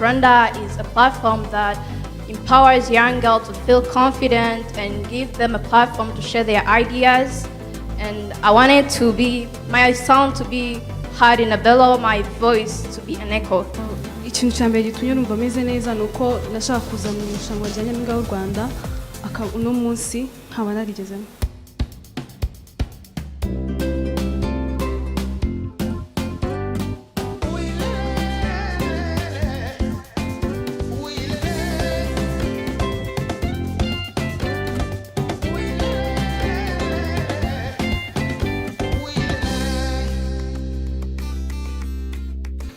Rwanda is a platform that empowers young girls to feel confident and give them a platform to share their ideas. And I wanted to be, my sound to be heard in a bellow, my voice to be an echo. Ikintu cyambere gitumye numva meze neza nuko nashaka kuza mu irushanwa rya Nyampinga w'u Rwanda uno munsi nkaba narigezemo.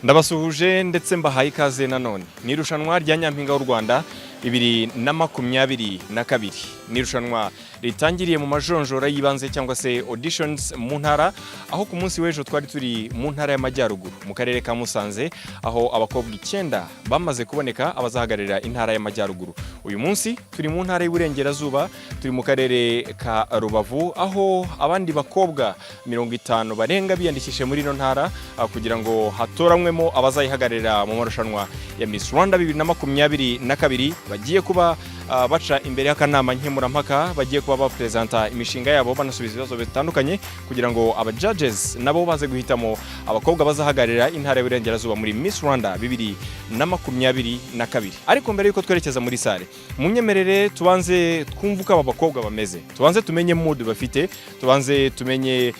Ndabasuhuje ndetse mbahaye ikaze nanone. Ni irushanwa rya Nyampinga w'u Rwanda 2022. Ni irushanwa ritangiriye mu majonjora yibanze cyangwa se auditions mu ntara, aho ku munsi w'ejo twari turi mu ntara y'Amajyaruguru mu karere ka Musanze, aho abakobwa 9 bamaze kuboneka abazahagarira intara y'Amajyaruguru. Uyu munsi turi mu ntara y'Iburengerazuba, turi mu karere ka Rubavu, aho abandi bakobwa 50 barenga biyandikishije muri ino ntara kugira ngo hatoranywemo abazayihagarira mu marushanwa ya Miss Rwanda 2022. Bagiye kuba baca imbere y'akanama nkemurampaka, bagiye kuba bapresenta imishinga yabo banasubiza ibibazo bitandukanye kugira ngo aba judges nabo baze guhitamo abakobwa bazahagarira intara y'Iburengerazuba muri Miss Rwanda 2022. Ariko mbere yuko twerekeza muri sale, munyemerere tubanze twumvuka aba bakobwa bameze, tubanze tumenye mood bafite, tubanze tumenye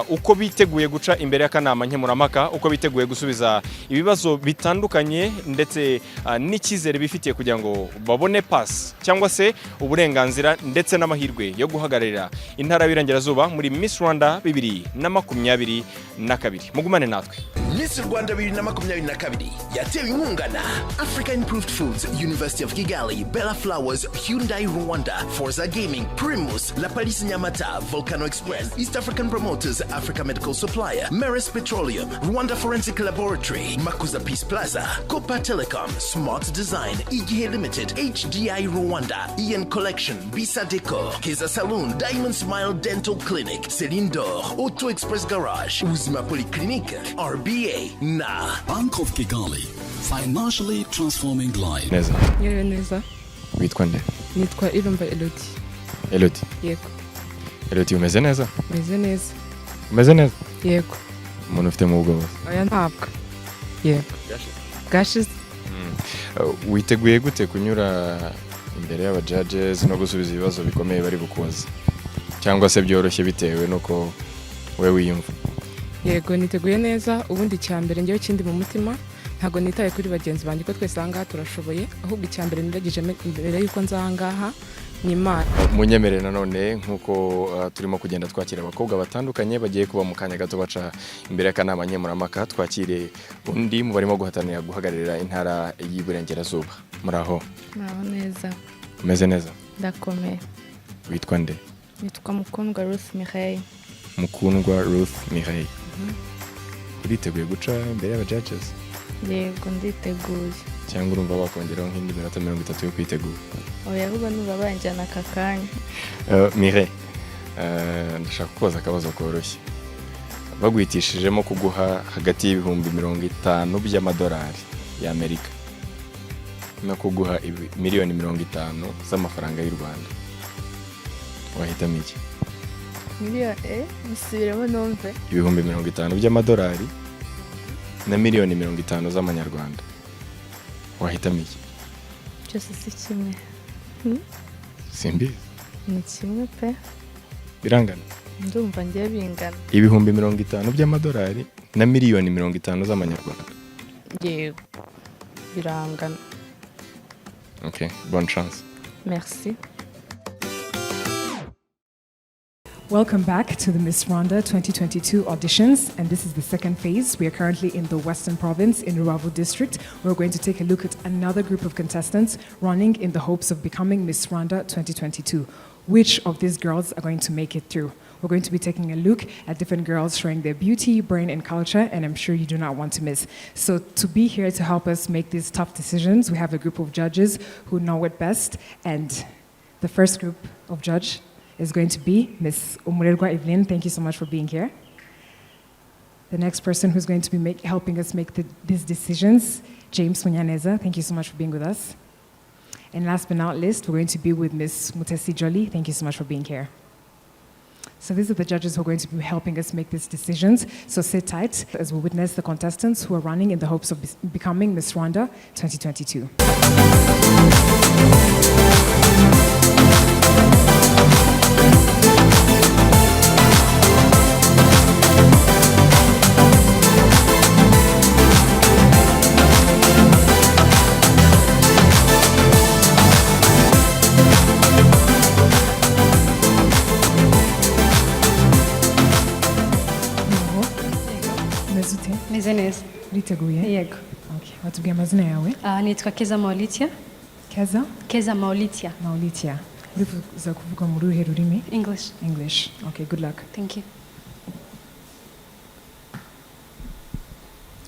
uko biteguye guca imbere y'akanama nkemurampaka, uko biteguye gusubiza ibibazo bitandukanye ndetse n'ikizere bifitiye kugira ngo babone pass cyangwa se uburenganzira ndetse n'amahirwe yo guhagararira intara y'Iburengerazuba muri Miss Rwanda 2022. Mugumane natwe. Miss Rwanda 2022 yatewe inkunga na Africa Improved Foods, University of Kigali, Bella Flowers, Hyundai Rwanda, Forza Gaming, Primus, La Palisse Nyamata, Volcano Express, East African Promoters, Africa Medical Supplier, Merci Petroleum, Rwanda Forensic Laboratory, Makuza Peace Plaza, Copa Telecom, Smart Design, Igihe Limited, HDI Rwanda, Ian Collection, Bisa Deco, Keza Saloon, Diamond Smile Dental Clinic, Celine Dor, Auto Express Garage, Uzima Polyclinic, RBA, na Bank of Kigali, financially transforming life. Neza. Neza. Witwa nde? Nitwa Irumba Elodie. Elodie. Yego. Elodie, umeze neza? Meze neza. Umeze neza? Yego. Umuntu ufite mu bwoba? Oya ntabwo. Yego. Gashize. Witeguye gute kunyura imbere y'aba judges no gusubiza ibibazo bikomeye bari bukubaza, cyangwa se byoroshye bitewe nuko we wiyumva? Yego, niteguye neza. Ubundi cyambere ngiye kindi mu mutima, ntago nitaye kuri bagenzi banjye ko twese aha turashoboye, ahubwo icyambere niragije imbere yuko nzahangaha nyimana. Munyemerere nanone nkuko turimo kugenda twakira abakobwa batandukanye bagiye kuba mu kanya gato baca imbere y'akanama nkemurampaka, twakire undi mu barimo guhatanira guhagararira intara y'Iburengerazuba. Muraho? Muraho neza. Umeze neza? Ndakomeye. Witwa nde? Nitwa Mukundwa Ruth Mireille. Mukundwa Ruth Mireille. Uriteguye guca imbere y'aba judges? Yego, nditeguye. Cyangwa urumva wakongeraho nk'indi minota 30 yo kwitegura? Oya, ahubwo nuba banjyana aka kanya. Mireille, ndashaka kubaza akabazo koroshye. Bagwitishijemo kuguha hagati y'ibihumbi 50 by'amadolari y'Amerika no kuguha miliyoni 50 z'amafaranga y'u Rwanda, wahitamo iki? Miliyoni bisubiremo numve. Ibihumbi 50 by'amadolari na miliyoni 50 z'amanyarwanda, wahitamo iki? Cyose si kimwe. Simbi? Ni kimwe pe. Birangana? Ndumva ngiye bingana. Ibihumbi 50 by'amadolari na miliyoni 50 z'amanyarwanda. Yego, birangana. Okay, bonne chance. Merci. Welcome back to the Miss Rwanda 2022 auditions, and this is the second phase. We are currently in the Western Province in Rubavu District. We're going to take a look at another group of contestants running in the hopes of becoming Miss Rwanda 2022. Which of these girls are going to make it through? We're going to be taking a look at different girls showing their beauty, brain, and culture, and I'm sure you do not want to miss. So to be here to help us make these tough decisions, we have a group of judges who know it best, and the first group of judge is going to be Miss Umurerwa Evelyn. Thank you so much for being here. The next person who's going to be helping us make these decisions, James Munyaneza. Thank you so much for being with us. And last but not least, we're going to be with Ms. Mutesi Jolly. Thank you so much for being here. So these are the judges who are going to be helping us make these decisions. So sit tight as we witness the contestants who are running in the hopes of becoming Miss Rwanda 2022. Meze neza. Uriteguye? Yego. Okay. Watubwiye amazina yawe? Nitwa Keza Maolithia. Keza? Keza Maolithia. Maolithia. Urifuza kuvuga mu ruhe rurimi? English. English. Okay, good luck. Thank you.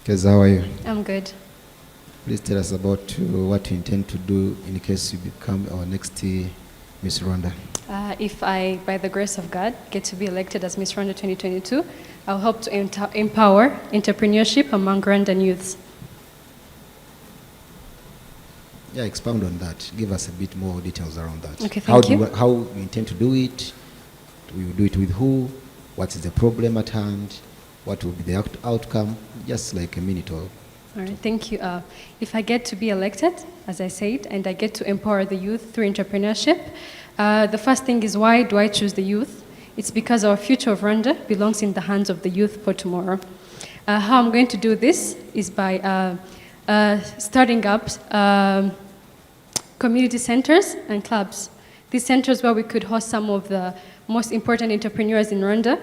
Keza, how are you? I'm good. Please tell us about what you intend to do in case you become our next Miss Rwanda. If I, by the grace of God, get to be elected as Miss Rwanda 2022, I'll help to empower entrepreneurship among Rwandan youths. Yeah, expound on that. Give us a bit more details around that. Okay, thank you. How you intend to do it? Will you do it with who? What is the problem at hand? What will be the outcome? Just like a minute or... All right, thank you. If I get to be elected, as I said, and I get to empower the youth through entrepreneurship, the first thing is, why do I choose the youth? It's because our future of Rwanda belongs in the hands of the youth for tomorrow. How I'm going to do this is by starting up community centers and clubs. These centers where we could host some of the most important entrepreneurs in Rwanda,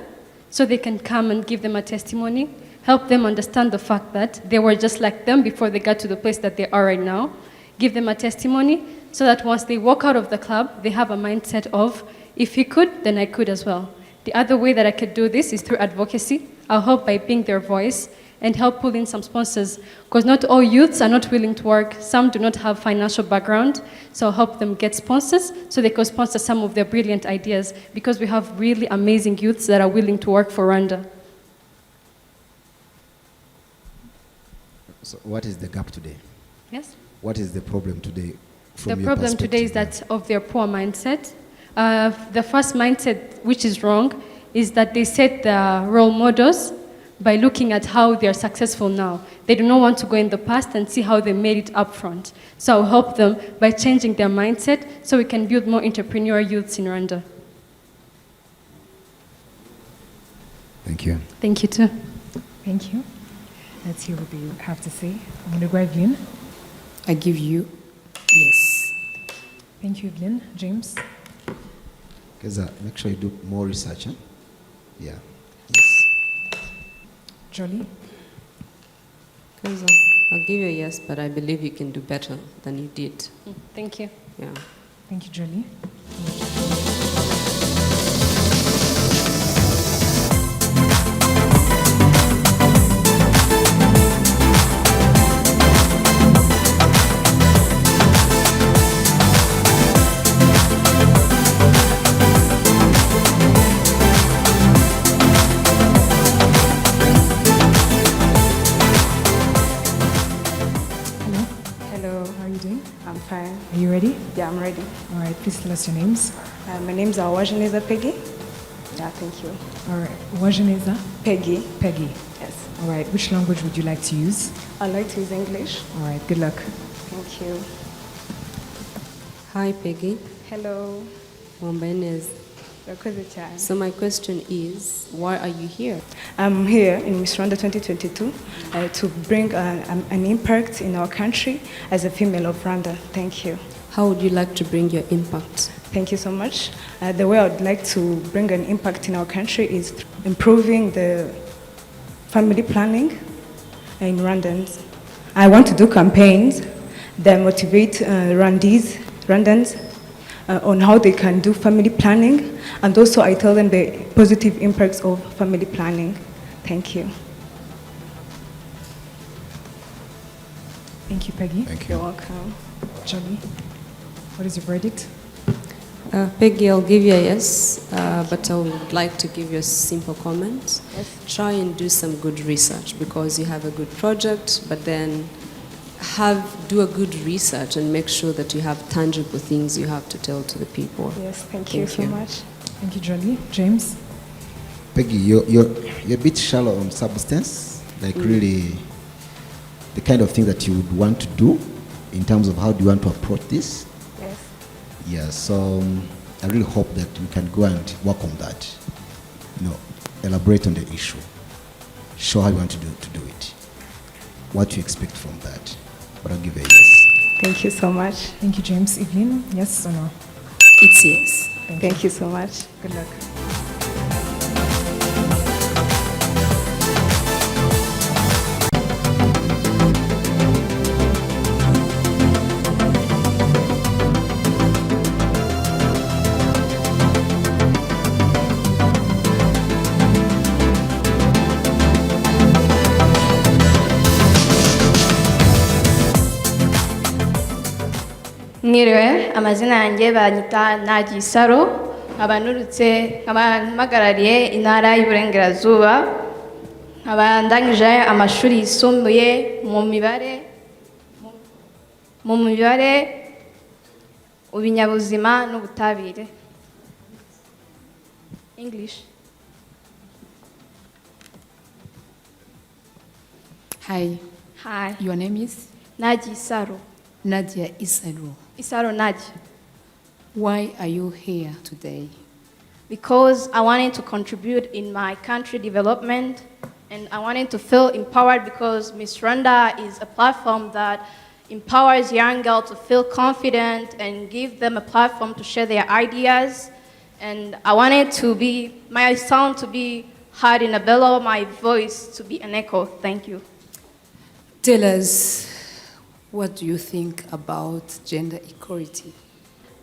so they can come and give them a testimony, help them understand the fact that they were just like them before they got to the place that they are right now, give them a testimony, so that once they walk out of the club, they have a mindset of, if he could, then I could as well. The other way that I could do this is through advocacy. I'll help by being their voice and help pull in some sponsors, because not all youths are not willing to work. Some do not have financial background, so I'll help them get sponsors so they can sponsor some of their brilliant ideas, because we have really amazing youths that are willing to work for Rwanda. So what is the gap today? Yes? What is the problem today? The problem today is that of their poor mindset. The first mindset, which is wrong, is that they set the role models by looking at how they are successful now. They do not want to go in the past and see how they made it up front. So I'll help them by changing their mindset so we can build more entrepreneurial youths in Rwanda. Thank you. Thank you too. Thank you. Let's hear what you have to say. I'm going to go Evelyn. I give you yes. Thank you, Evelyn. James? Keza, make sure you do more research, huh? Yeah. Yes. Jolly? Keza, I'll give you a yes, but I believe you can do better than you did. Thank you. Yeah. Thank you, Jolly. Fine. Are you ready? Yeah, I'm ready. All right, please tell us your names. My name's Uwajeneza Peggy. Yeah, thank you. All right, Uwajeneza? Peggy. Peggy. Yes. All right, which language would you like to use? I'd like to use English. All right, good luck. Thank you. Hi, Peggy. Hello. Wambainez. So my question is, why are you here? I'm here in Miss Rwanda 2022 to bring an impact in our country as a female of Rwanda. Thank you. How would you like to bring your impact? Thank you so much. The way I would like to bring an impact in our country is improving the family planning in Rwandans. I want to do campaigns that motivate Rwandans on how they can do family planning, and also I tell them the positive impacts of family planning. Thank you. Thank you, Peggy. Thank you. You're welcome. Johnny, what is your verdict? Peggy, I'll give you a yes, but I would like to give you a simple comment. Yes. Try and do some good research because you have a good project, but then do a good research and make sure that you have tangible things you have to tell to the people. Yes, thank you so much. Thank you, Johnny. James? Peggy, you're a bit shallow on substance, like really the kind of thing that you would want to do in terms of how do you want to approach this. Yes. Yeah, so I really hope that we can go and work on that. Elaborate on the issue. Show how you want to do it. What you expect from that. But I'll give a yes. Thank you so much. Thank you, James. Evelyn, yes or no? It's yes. Thank you so much. Good luck. Mwiriwe, amazina yanjye banyita Nadia Isaro, abanurutse mpagarariye intara y'Iburengerazuba, ndangije amashuri yisumbuye mu mibare, ibinyabuzima n'ubutabire. English. Hi. Hi. Your name is? Nadia Isaro. Nadia Isaro. Isaro Nadia. Why are you here today? Because I wanted to contribute in my country development, and I wanted to feel empowered because Miss Rwanda is a platform that empowers young girls to feel confident and give them a platform to share their ideas. And I wanted my sound to be heard in a bellow, my voice to be an echo. Thank you. Tell us, what do you think about gender equality?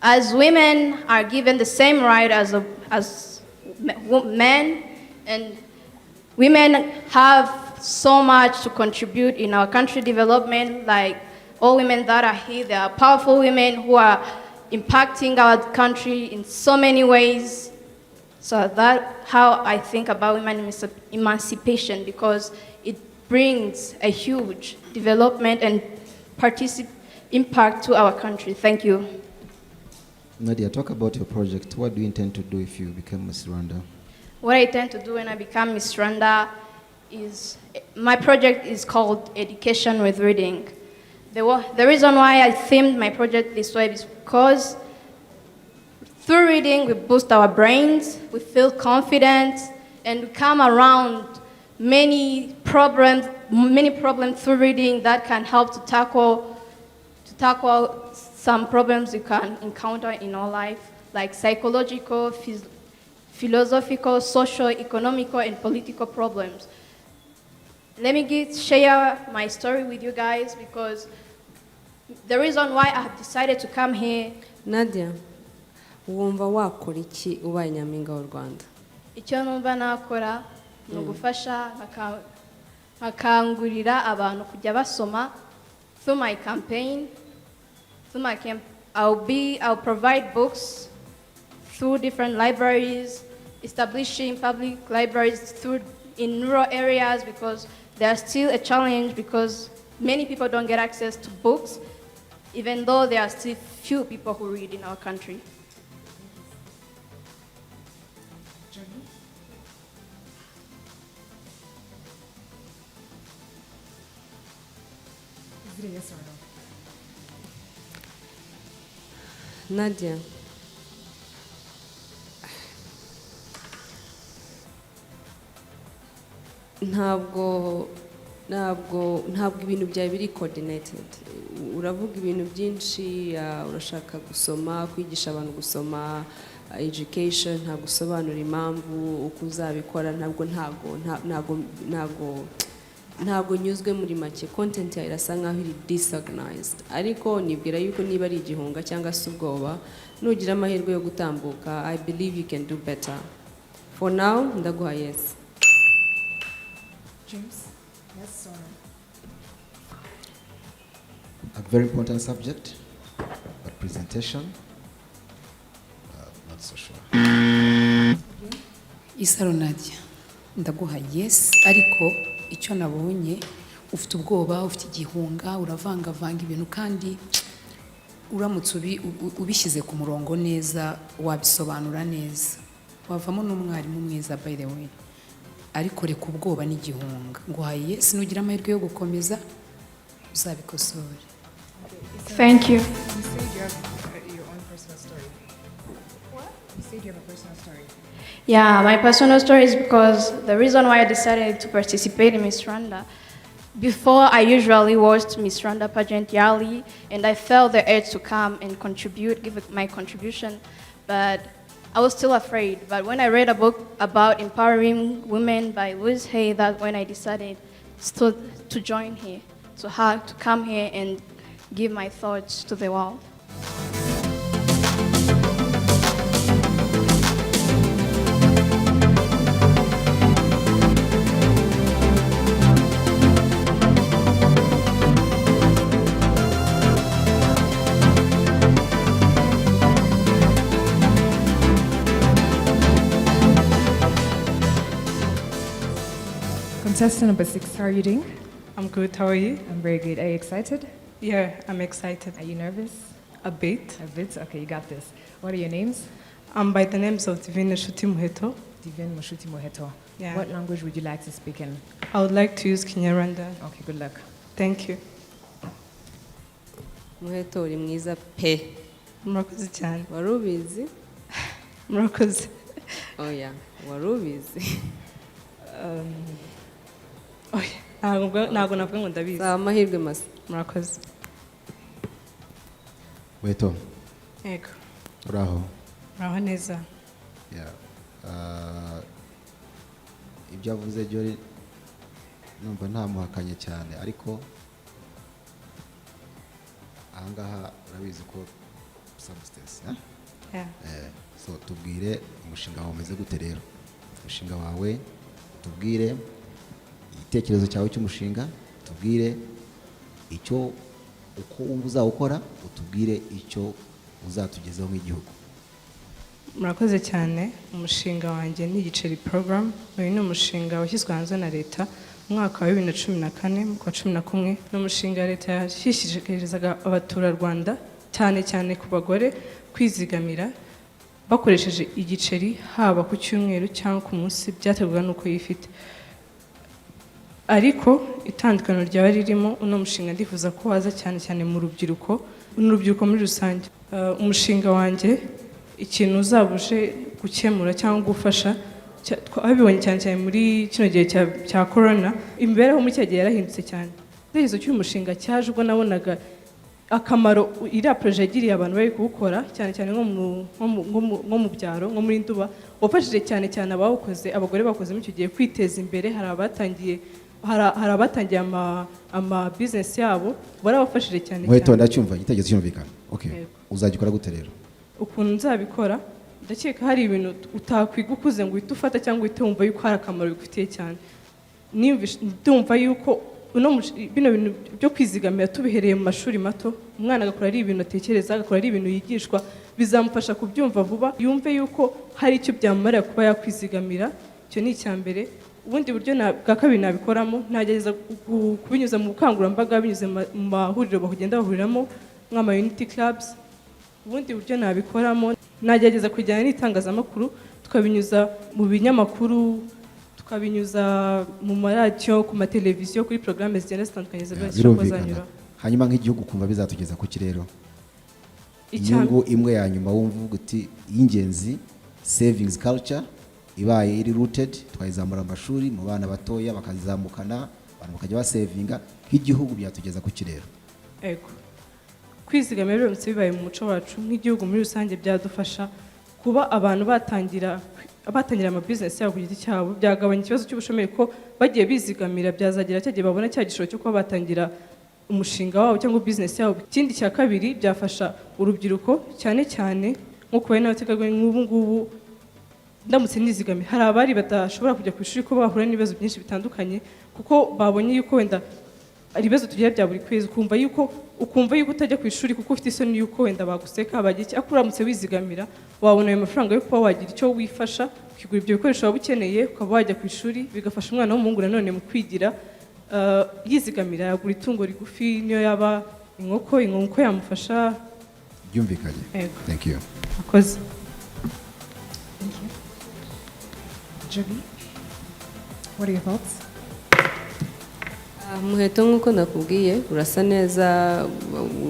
As women are given the same right as men, and women have so much to contribute in our country development, like all women that are here, they are powerful women who are impacting our country in so many ways. So that's how I think about women emancipation, because it brings a huge development and impact to our country. Thank you. Nadia, talk about your project. What do you intend to do if you become Miss Rwanda? What I intend to do when I become Miss Rwanda is, my project is called Education with Reading. The reason why I themed my project this way is because through reading, we boost our brains, we feel confident, and we come around many problems through reading that can help to tackle some problems you can encounter in our life, like psychological, philosophical, social, economical, and political problems. Let me share my story with you guys, because the reason why I have decided to come here. Nadia, wumva wakora iki ubaye nyampinga w'u Rwanda? Icyo numva nakora ni ugufasha nkakangurira abantu kujya basoma through my campaign. I'll provide books through different libraries, establishing public libraries in rural areas, because there's still a challenge because many people don't get access to books, even though there are still few people who read in our country. Is it a yes or no? Nadia, ntabwo ibintu byawe biri coordinated. Uravuga ibintu byinshi, urashaka gusoma, kwigisha abantu gusoma, education, ntabwo usobanura impamvu uko uzabikora, ntabwo nyuzwe muri make. Content yawe irasa nkaho iri disorganized, ariko nibwira yuko niba ari igihunga cyangwa se ubwoba, nugira amahirwe yo gutambuka, I believe you can do better. For now, ndaguha yes. James, yes or no? A very important subject, but presentation, so sure. Isaro Nadia ndaguha yes ariko icyo nabonye ufite ubwoba ufite igihunga uravangavanga ibintu kandi uramutse ubishyize ku murongo neza wabisobanura neza wavamo n'umwarimu mwiza by the way ariko reka ubwoba n'igihunga nguhaye yes nugira amahirwe yo gukomeza uzabikosora. Thank you. You said you have your own personal story. What? You said you have a personal story. Yeah, my personal story is because the reason why I decided to participate in Miss Rwanda, before I usually watched Miss Rwanda pageant yearly, and I felt the urge to come and contribute, give my contribution, but I was still afraid. But when I read a book about empowering women by Louise Hay, that's when I decided to join here, to come here and give my thoughts to the world. Contestant number 6, how are you doing? I'm good, how are you? I'm very good. Are you excited? Yeah, I'm excited. Are you nervous? A bit. A bit? Okay, you got this. What are your names? I'm by the names of Nshuti Muheto. Nshuti Muheto. Yeah. What language would you like to speak in? I would like to use Kinyarwanda. Okay, good luck. Thank you. Muheto uri mwiza pe. Murakoze cyane. Warubizi? Murakoze. Oya, warubizi. Ntabwo navuga ngo ndabizi. Za amahirwe masa. Murakoze. Muheto. Yego. Uraho. Uraho neza. Yeah. Ibyo avuze byo numva ntamuhakanye cyane ariko ahangaha urabizi ko substance yeah. So tubwire umushinga wawe umeze gute rero umushinga wawe tubwire igitekerezo cyawe cy'umushinga tubwire icyo uko uzawukora utubwire icyo uzatugezaho nk'igihugu. Murakoze cyane. Umushinga wanjye ni igiceri program. Uyu ni umushinga washyizwe hanze na leta mu mwaka wa 2014 mu kwa 11. Ni umushinga leta yashishikarizaga abaturarwanda cyane ku bagore kwizigamira bakoresheje igiceri haba ku cyumweru cyangwa ku munsi byaterwa n'uko yifite. Ariko itandukano ryaba ririmo uno mushinga ndifuza ko waza cyane mu rubyiruko muri rusange. Umushinga wanjye ikintu uzabuje gukemura cyangwa gufasha twabibonye cyane muri kino gihe cya corona imibereho muri cya gihe yarahindutse cyane. Igitekerezo cy'umushinga cyaje ubwo nabonaga akamaro iriya projet yagiriye abantu bari kuwukora cyane nko mu byaro nko muri Nduba wafashije cyane abawukoze abagore bakoze muri icyo gihe kwiteza imbere. Hari abatangiye ama business yabo barabafashije cyane. Muheto ndacyumva igitekerezo cyumvikana. Okay. Uzagikora gute rero? Ukuntu nzabikora ndakeka hari ibintu utakwiga ukuze ngo uhite ufata cyangwa uhite wumva yuko hari akamaro bigufitiye cyane. Ndumva yuko bino bintu byo kwizigamira tubihereye mu mashuri mato umwana agakora ari ibintu atekereza agakora ari ibintu yigishwa bizamufasha kubyumva vuba yumve yuko hari icyo byamumarira kuba yakwizigamira. Icyo ni icyambere. Ubundi buryo bwa kabiri nabikoramo ntagereza kubinyuza mu bukangurambaga binyuze mu mahuriro bagenda bahuriramo nk'ama unity clubs. Ubundi buryo nabikoramo nagerageza kujyana n'itangazamakuru tukabinyuza mu binyamakuru tukabinyuza mu maradiyo ku mateleviziyo kuri programme zigenda zitandukanye zanyura. Hanyuma nk'igihugu kumva bizatugeza ku kirero inyungu imwe ya nyuma wumva uti y'ingenzi savings culture ibaye iri rooted twayizamura amashuri mu bana batoya bakazamukana abantu bakajya basevinga nk'igihugu byatugeza ku kirero. Ego kwizigamira biramutse bibaye mu muco wacu nk'igihugu muri rusange byadufasha kuba abantu batangira ama business yabo ku giti cyabo byagabanya ikibazo cy'ubushomeri ko bagiye bizigamira byazagira cyagiye babona cya gishoro cyo kuba batangira umushinga wabo cyangwa business yabo. Ikindi cya kabiri byafasha urubyiruko cyane nko kuba n'abategarugori nk'ubu ngubu ndamutse nizigamira hari abari badashobora kujya ku ishuri ko bahura n'ibibazo byinshi bitandukanye kuko babonye yuko wenda ibibazo tugira bya buri kwezi ukumva yuko utajya ku ishuri kuko ufite isoni yuko wenda baguseka bagira iki, ariko uramutse wizigamira wabona ayo mafaranga yo kuba wagira icyo wifasha ukigura ibyo bikoresho waba ukeneye ukaba wajya ku ishuri, bigafasha umwana w'umuhungu nanone mu kwigira. Yizigamira yagura itungo rigufi niyo yaba inkoko yamufasha. Byumvikanye. Thank you. Akoze. Thank you. Joby, what are your thoughts? Muheto nk'uko nakubwiye urasa neza,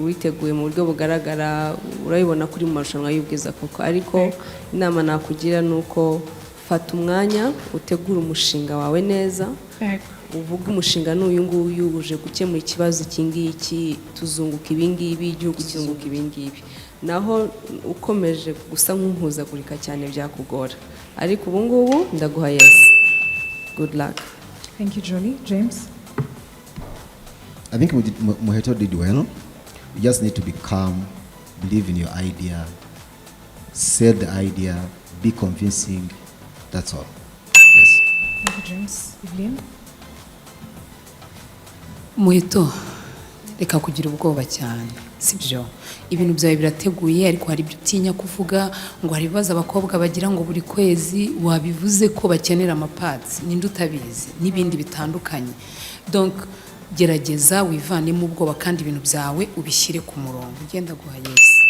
witeguye mu buryo bugaragara, urabibona kuri mu marushanwa y'ubwiza koko, ariko inama nakugira ni uko fata umwanya utegura umushinga wawe neza, uvuga umushinga n'uyu nguyu uje gukemura ikibazo iki ngiki, tuzunguka ibi ngibi, igihugu kizunguka ibi ngibi. Naho ukomeje gusa nk'umpuzagurika cyane byakugora, ariko ubu ngubu ndaguha yes. Good luck. Thank you, Jolie. James? I think Muheto did well. You just need to be calm, believe in your idea, sell the idea, be convincing. That's all. Yes. Thank you, James. Evelyn? Muheto, reka kugira ubwoba cyane, sibyo? Ibintu byawe birateguye, ariko hari ibyo utinya kuvuga, ngo hari ibibazo abakobwa bagira ngo buri kwezi wabivuze ko bakenera amapads, ninde utabizi, n'ibindi bitandukanye. Donc gerageza wivanemo ubwoba kandi ibintu byawe ubishyire ku murongo. Ugenda guha yes.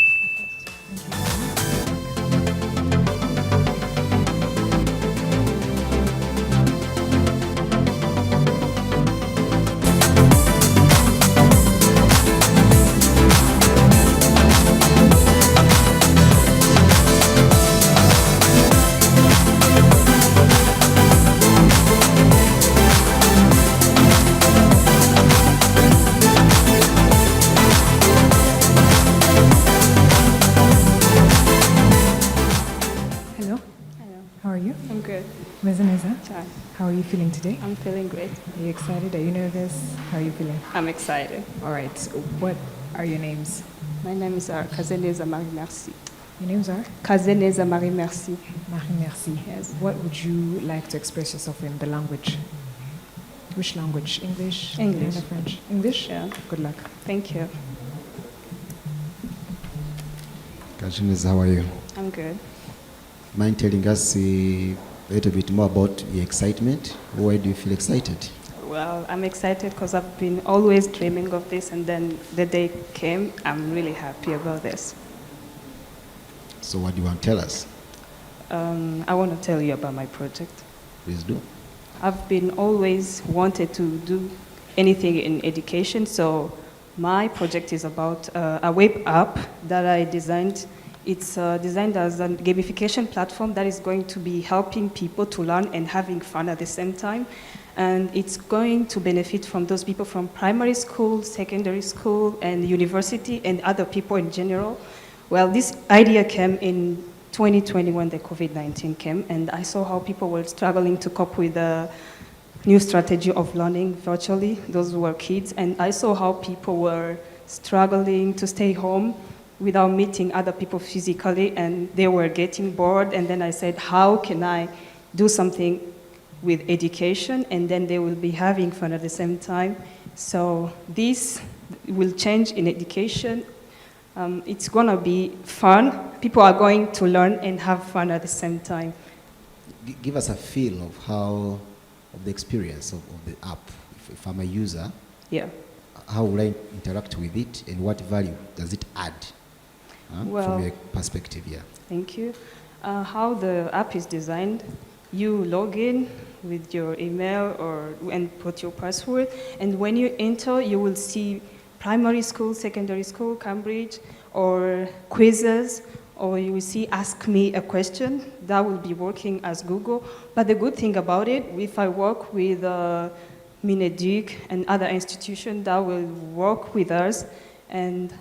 How are you feeling today? I'm feeling great. Are you excited? Are you nervous? How are you feeling? I'm excited. All right. What are your names? My names are Kazeneza Merci. Your names are? Kazeneza Merci. Merci. Yes. What would you like to express yourself in the language? Which language? English? English. French? English? Yeah. Good luck. Thank you. Kazeneza, how are you? I'm good. Mind telling us a little bit more about your excitement? Why do you feel excited? Well, I'm excited because I've been always dreaming of this, and then the day came. I'm really happy about this. So what do you want to tell us? I want to tell you about my project. Please do. I've been always wanted to do anything in education, so my project is about a web app that I designed. It's designed as a gamification platform that is going to be helping people to learn and having fun at the same time. And it's going to benefit from those people from primary school, secondary school, and university, and other people in general. Well, this idea came in 2020 when the COVID-19 came, and I saw how people were struggling to cope with the new strategy of learning virtually. Those were kids, and I saw how people were struggling to stay home without meeting other people physically, and they were getting bored. And then I said, how can I do something with education, and then they will be having fun at the same time? So this will change in education. It's going to be fun. People are going to learn and have fun at the same time. Give us a feel of the experience of the app. If I'm a user, yeah, how will I interact with it, and what value does it add? Well, from your perspective, yeah. Thank you. How the app is designed, you log in with your email and put your password, and when you enter, you will see primary school, secondary school, Cambridge, or quizzes, or you will see Ask Me a Question. That will be working as Google. But the good thing about it, if I work with Mineduc and other institutions, that will work with us, and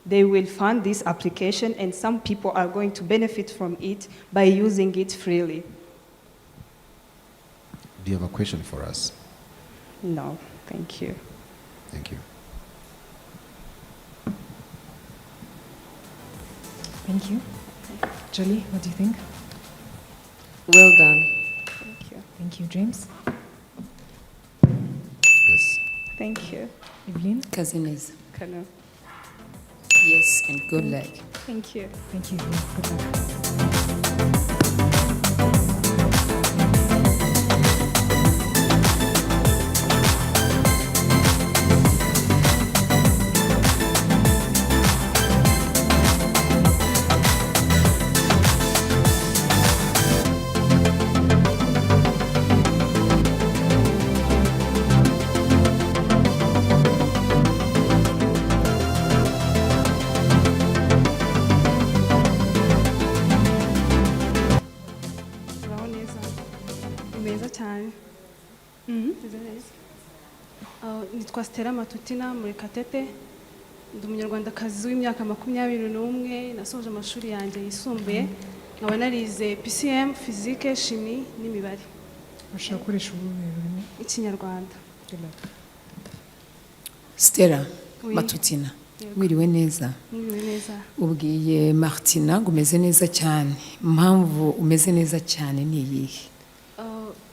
they will fund this application, and some people are going to benefit from it by using it freely. Do you have a question for us? No, thank you. Thank you. Thank you. Jolie, what do you think? Well done. Thank you. Thank you, James. Yes. Thank you. Evelyn? Kazeneza. Kano. Yes, and good luck. Thank you. Thank you. Good luck. Nitwa Stella Matutina Murekatete, ndi umunyarwandakazi w'imyaka 21, nasoje amashuri yanjye yisumbuye, nkaba narize PCM, physique, chimie n'imibare. Ushaka gukoresha ubumenyi Ikinyarwanda. Stella Matutina, wiriwe neza. Wiriwe neza. Ubwiye Martina ngo umeze neza cyane. Impamvu umeze neza cyane ni iyihe?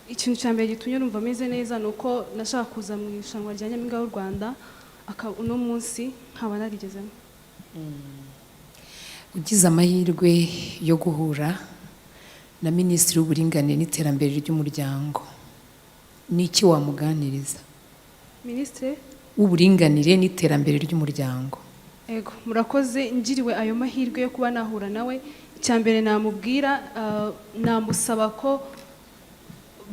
Ikintu cya mbere gitumye numva ameze neza nuko nashaka kuza mu irushanwa rya Nyampinga w'u Rwanda uno munsi nkaba narigezemo. Ugize amahirwe yo guhura na Minisitiri w'Uburinganire n'Iterambere ry'Umuryango, ni iki wamuganiriza? Minisitiri w'Uburinganire n'Iterambere ry'Umuryango. Ego, murakoze. Ngiriwe ayo mahirwe yo kuba nahura nawe, icya mbere namubwira, namusaba ko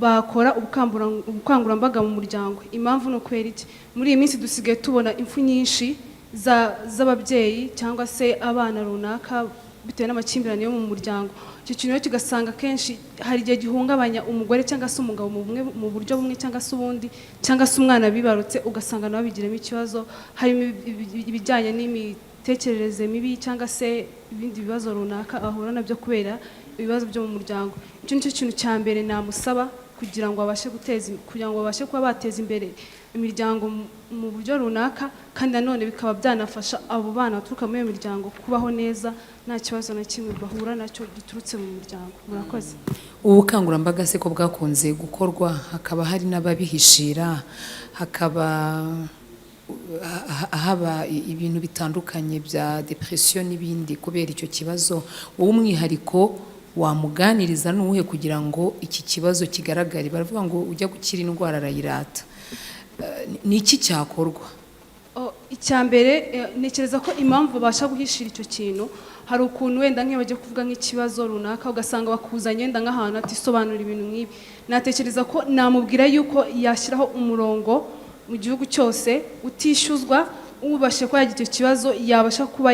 bakora ubukangurambaga mu muryango. Impamvu no kwera iki, muri iyi minsi dusigaye tubona impfu nyinshi z'ababyeyi cyangwa se abana runaka bitewe n'amakimbirane yo mu muryango. Icyo kintu kigasanga kenshi hari igihe gihungabanya umugore cyangwa se umugabo mu buryo bumwe cyangwa se ubundi, cyangwa se umwana bibarutse ugasanga nawe bigiramo ikibazo, harimo ibijyanye n'imitekerereze mibi cyangwa se ibindi bibazo runaka ahura nabyo kubera ibibazo byo mu muryango. Icyo nicyo kintu cya mbere namusaba kugira ngo babashe kuba bateza imbere imiryango mu buryo runaka, kandi nanone bikaba byanafasha abo bana baturuka muri iyo miryango kubaho neza nta kibazo na kimwe bahura nacyo giturutse mu muryango. Murakoze. Ubukangurambaga se ko bwakunze gukorwa, hakaba hari n'ababihishira, hakaba haba ibintu bitandukanye bya depression n'ibindi kubera icyo kibazo, wowe umwihariko wamuganiriza n'uwuhe kugira ngo iki kibazo kigaragare? Baravuga ngo ujya gukira indwara arayirata. Ni iki cyakorwa? Icya mbere ntekereza ko impamvu babasha guhishira icyo kintu, hari ukuntu wenda nk'iyo bagiye kuvuga nk'ikibazo runaka ugasanga bakuzanye wenda nk'ahantu atisobanura ibintu nk'ibi. Natekereza ko namubwira yuko yashyiraho umurongo mu gihugu cyose utishyuzwa, ubashe ko yagira icyo kibazo yabasha kuba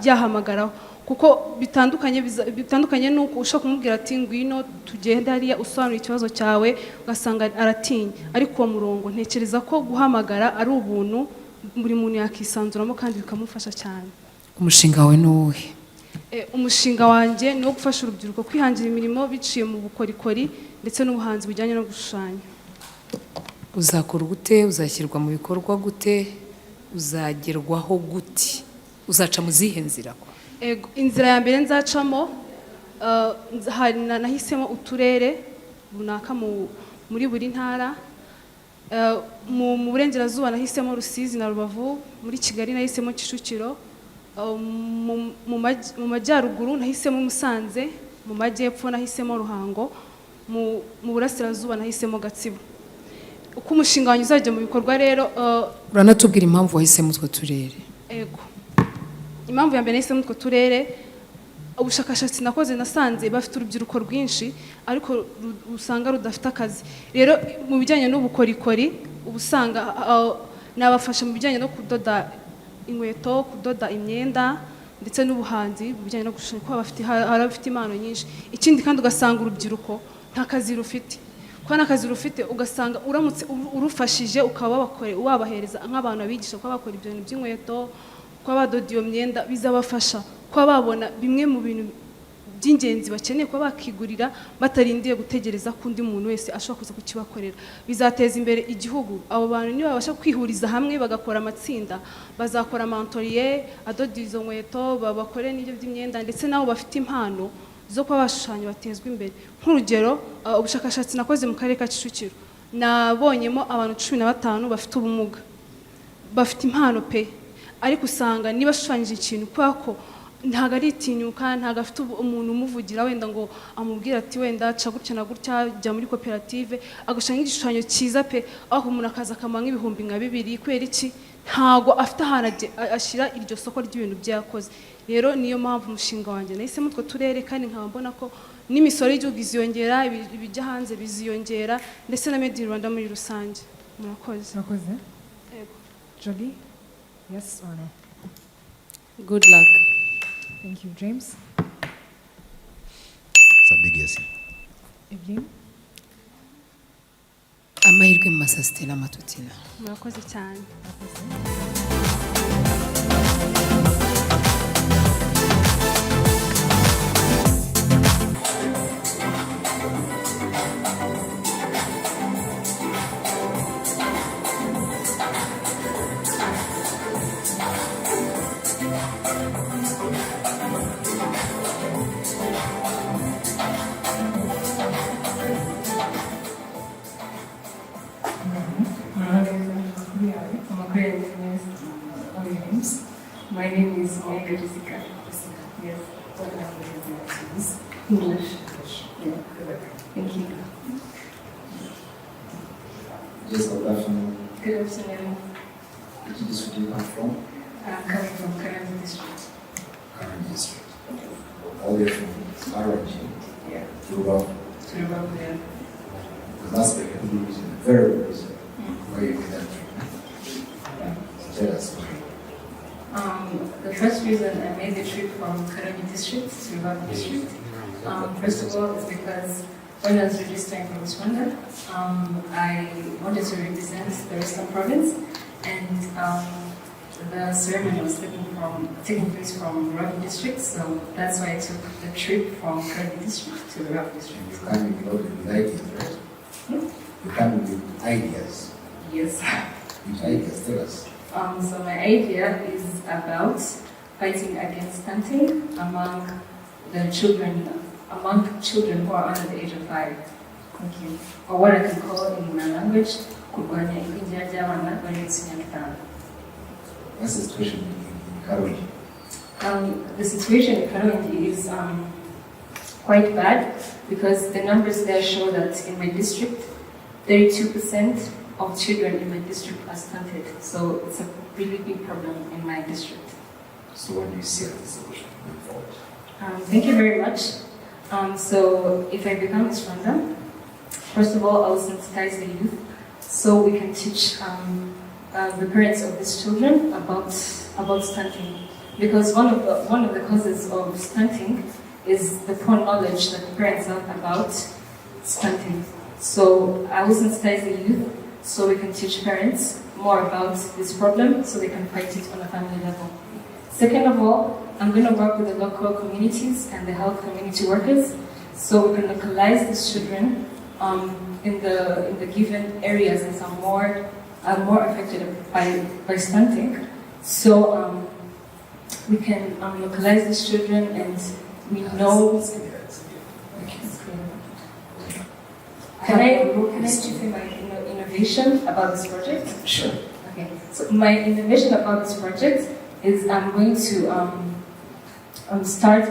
yahamagaraho, kuko bitandukanye nuko ushaka kumubwira ati ngwino tugende hariya usobanura ikibazo cyawe ugasanga aratinya. Ariko uwo murongo ntekereza ko guhamagara ari ubuntu buri muntu yakisanzuramo kandi bikamufasha cyane. Umushinga wawe ni uwuhe? Umushinga wanjye ni wo gufasha urubyiruko kwihangira imirimo biciye mu bukorikori ndetse n'ubuhanzi bujyanye no gushushanya. Uzakora gute? Uzashyirwa mu bikorwa gute? Uzagerwaho gute? Uzaca mu zihe nzira? Inzira ya mbere nzacamo, nahisemo uturere runaka muri buri ntara. Mu burengerazuba nahisemo Rusizi na Rubavu, muri Kigali nahisemo Kicukiro, mu majyaruguru nahisemo Musanze, mu majyepfo nahisemo Ruhango, mu burasirazuba nahisemo Gatsibo. Uko umushinga wanjye uzajya mu bikorwa rero, uranatubwira impamvu wahisemo utwo turere? Ego, impamvu ya mbere nahisemo utwo turere, ubushakashatsi nakoze nasanze bafite urubyiruko rwinshi ariko usanga rudafite akazi. Rero mu bijyanye n'ubukorikori ubusanga nabafasha mu bijyanye no kudoda inkweto, kudoda imyenda ndetse n'ubuhanzi mu bijyanye no gushushanya, kuko bafite impano nyinshi. Ikindi kandi ugasanga urubyiruko nta kazi rufite, kuko nta kazi rufite ugasanga uramutse urufashije ukaba wabahereza nk'abantu abigisha kuba bakora ibyo bintu by'inkweto, kuba badoda iyo myenda, bizabafasha kuba babona bimwe mu bintu by'ingenzi bakeneye kuba bakigurira batarindiye gutegereza ko undi muntu wese ashobora kuza kukibakorera. Bizateza imbere igihugu. Abo bantu niba babasha kwihuriza hamwe bagakora amatsinda, bazakora amantoriye adoda izo nkweto, bakore n'ibyo by'imyenda, ndetse nabo bafite impano zo kuba bashushanya batezwa imbere. Nk'urugero, ubushakashatsi nakoze mu karere ka Kicukiro, nabonyemo abantu 15 bafite ubumuga bafite impano pe ariko usanga niba ashushanyije ikintu kubera ko ntabwo aritinyuka, ntabwo afite umuntu umuvugira wenda ngo amubwire ati wenda ca gutya na gutya, jya muri koperative, agashushanya igishushanyo cyiza pe, aho umuntu akaza akamuha nk'ibihumbi nka 2 kubera iki ntabwo afite ahantu ashyira iryo soko ry'ibintu byakoze. Rero niyo mpamvu umushinga wanjye nahisemo utwo turere, kandi nkaba mbona ko n'imisoro y'igihugu iziyongera, ibijya hanze biziyongera, ndetse na Made in Rwanda muri rusange. Murakoze. Murakoze. Jolie, yes or no? Good luck. Thank you, James. It's a big yes. Evelyn. Amahirwe mu masa Stella Matutina. Murakoze cyane. My name is Muringa Jessica. Yes. What language is English. Yeah. Thank you. Yes, good afternoon. Good afternoon. Which district do you come from? I'm coming from Kazeneza district. Kazeneza district. All the way from Isaro Nadia. Yeah. To Rwanda. To Rwanda, yeah. The last week, I think it was very good reason why you did that trip. Yeah. So tell us why. The first reason I made the trip from Kazeneza district to Rwanda district, first of all, is because when I was registering for Miss Rwanda, I wanted to represent the Western Province, and the ceremony was taking place from Rwanda district, so that's why I took the trip from Kazeneza district to Rwanda district. You come with ideas, right? You come with ideas. Yes. Which ideas? Tell us. So my idea is about fighting against stunting among children who are under the age of 5. Thank you. Or what I can call in my language, kurwanya igwingira ry'abana bari munsi y'imyaka 5. What's the situation in Karongi? The situation in Karongi is quite bad because the numbers there show that in my district, 32% of children in my district are stunted. So it's a really big problem in my district. So what do you see as the solution going forward? Thank you very much. So if I become Miss Rwanda, first of all, I will sensitize the youth so we can teach the parents of these children about stunting. Because one of the causes of stunting is the poor knowledge that the parents have about stunting. So I will sensitize the youth so we can teach parents more about this problem so they can fight it on a family level. Second of all, I'm going to work with the local communities and the health community workers so we can localize these children in the given areas that are more affected by stunting. So we can localize these children and we know. Can I say my innovation about this project? Sure. Okay. So my innovation about this project is I'm going to start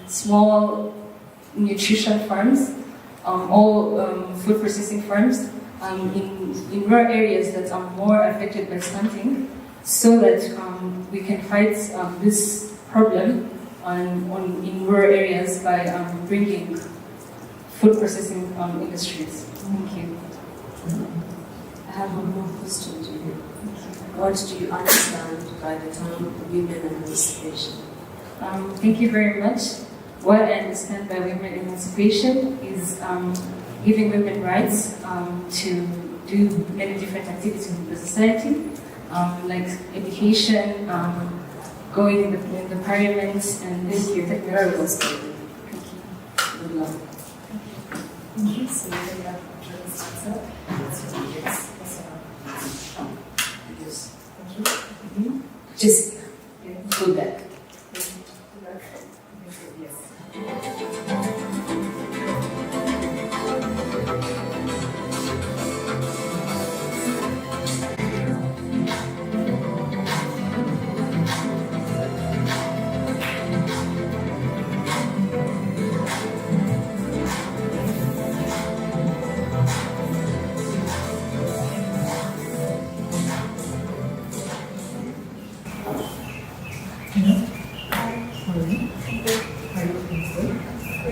small nutrition farms, all food processing farms in rural areas that are more affected by stunting, so that we can fight this problem in rural areas by bringing food processing industries. Thank you. I have one more question to you. What do you understand by the term women emancipation? Thank you very much. What I understand by women emancipation is giving women rights to do many different activities in the society, like education, going in the parliament, and this year technology. Thank you. Good luck. Thank you. Just go back.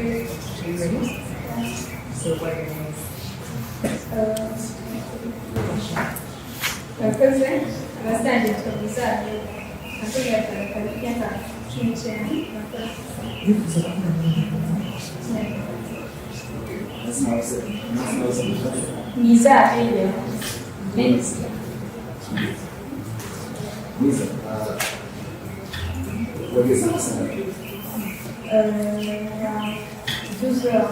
Ready? So what are your names? Murakoze abasangiye Mwiza Amelia nakoze akazi k'imyaka 19 Mwiza Amelia. Mwiza, wageze mu sana? 12 heures.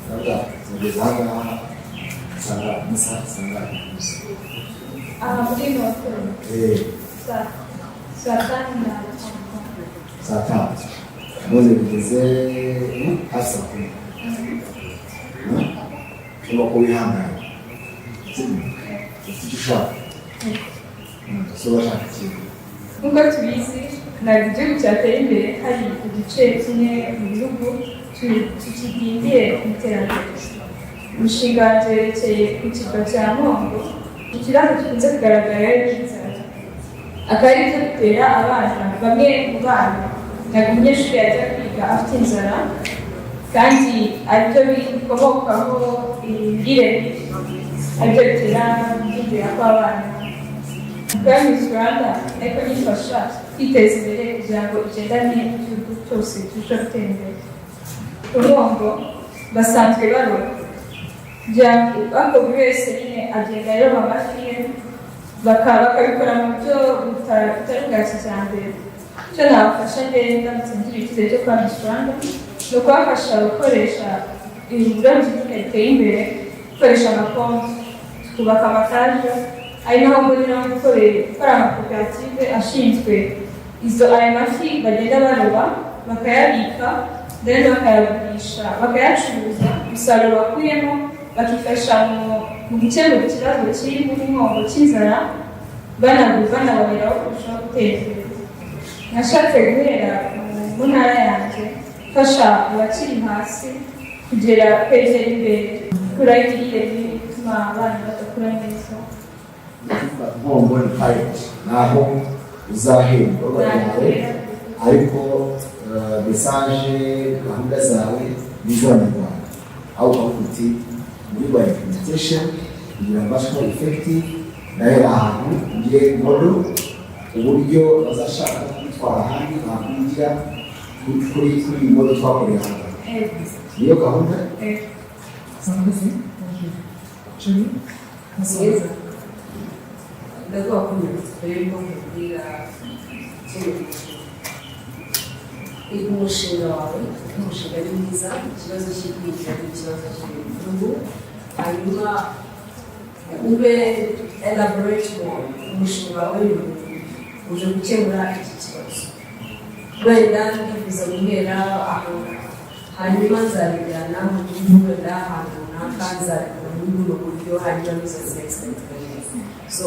Nada, wageze ahangaha saa ngapi? Muri Noto. Saa 5 na Saa 5. None bigeze hafi saa 10. Urimo kubihangana. Ufite icyo ushaka? So urashaka iki? nk'uko tubizi ntabwo igihugu cyatera imbere hari uduce tumwe mu bihugu tukidindiye mu iterambere. Umushinga wanjye werekeye ku kirwa cya Mongo, ikibazo gikunze kugaragara ari inzara. Akaba ari byo bitera abana bamwe mu bana ntabwo umunyeshuri yajya kwiga afite inzara, kandi aribyo bikomokaho imirire mibi, aribyo bitera kugwingira kw'abana. Kandi Rwanda ariko nifasha kwiteza imbere kugira ngo igendane n'igihugu cyose kirushaho gutera imbere. Ku Mongo basanzwe baroba kugira ngo buri wese nyine agenda aroba amafi ye, bakabikora mu buryo butari bwa kijyambere. Icyo nabafasha mbere ndamutse ngira icyizere cyo kuba Miss Rwanda ni ukubafasha gukoresha uburobyi buteye imbere, gukoresha amakonti, tukubaka amataje, ari naho mbonera gukora amakoperative ashinzwe aya mafi bagenda baroba, bakayabika, then bakayagurisha, bakayacuruza, umusaruro bakuyemo bakifasha mu gukemura ikibazo kiri muri Mongo cy'inzara, banaboneraho kurushaho guteza imbere. Nashatse guhera mu ntara yanjye mfasha abakiri hasi kwegera imbere, gukuraho imirire mibi ituma abana badakura neza. Mongo ni pilot, naho uzahemba yawe, ariko mesaje gahunda zawe n'iz'abanyarwanda, aho ukavuga uti muri ba implementation kugira ngo mbashe kuba effective, ndahera ahantu ngire model uburyo bazashaka kwitwara ahandi bakwigira kuri iyi model twakoreye hano. Niyo gahunda. Kazeneza ndavuga ko rero mbwira umushinga wawe, umushinga ari mwiza, ikibazo cy'igwingira n'ikibazo cy'igihugu, hanyuma ube elaborate more umushinga wawe uje gukemura iki kibazo. Wenda ndifuza guhera aho, hanyuma nzabijyana mu gihugu, wenda ahantu runaka nzabikora muri buno buryo, hanyuma bizaziexpect. So